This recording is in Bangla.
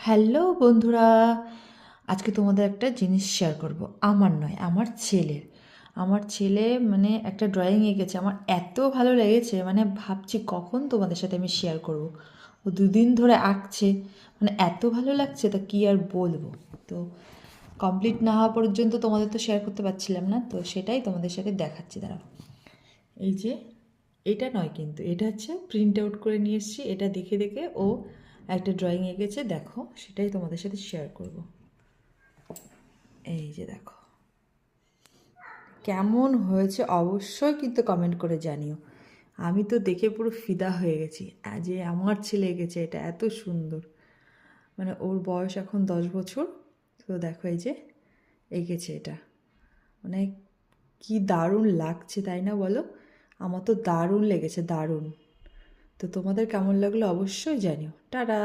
হ্যালো বন্ধুরা, আজকে তোমাদের একটা জিনিস শেয়ার করব। আমার নয়, আমার ছেলের। আমার ছেলে মানে একটা ড্রয়িং এঁকেছে, আমার এত ভালো লেগেছে, মানে ভাবছি কখন তোমাদের সাথে আমি শেয়ার করব। ও দুদিন ধরে আঁকছে, মানে এত ভালো লাগছে তা কী আর বলবো। তো কমপ্লিট না হওয়া পর্যন্ত তোমাদের তো শেয়ার করতে পারছিলাম না, তো সেটাই তোমাদের সাথে দেখাচ্ছি। দাঁড়াও, এই যে এটা নয়, কিন্তু এটা হচ্ছে প্রিন্ট আউট করে নিয়ে এসেছি। এটা দেখে দেখে ও একটা ড্রয়িং এঁকেছে, দেখো সেটাই তোমাদের সাথে শেয়ার করব। এই যে দেখো কেমন হয়েছে অবশ্যই কিন্তু কমেন্ট করে জানিও। আমি তো দেখে পুরো ফিদা হয়ে গেছি, যে আমার ছেলে এঁকেছে এটা এত সুন্দর। মানে ওর বয়স এখন 10 বছর। তো দেখো এই যে এঁকেছে এটা, মানে কি দারুণ লাগছে তাই না বলো? আমার তো দারুণ লেগেছে, দারুণ। তো তোমাদের কেমন লাগলো অবশ্যই জানিও। টাটা।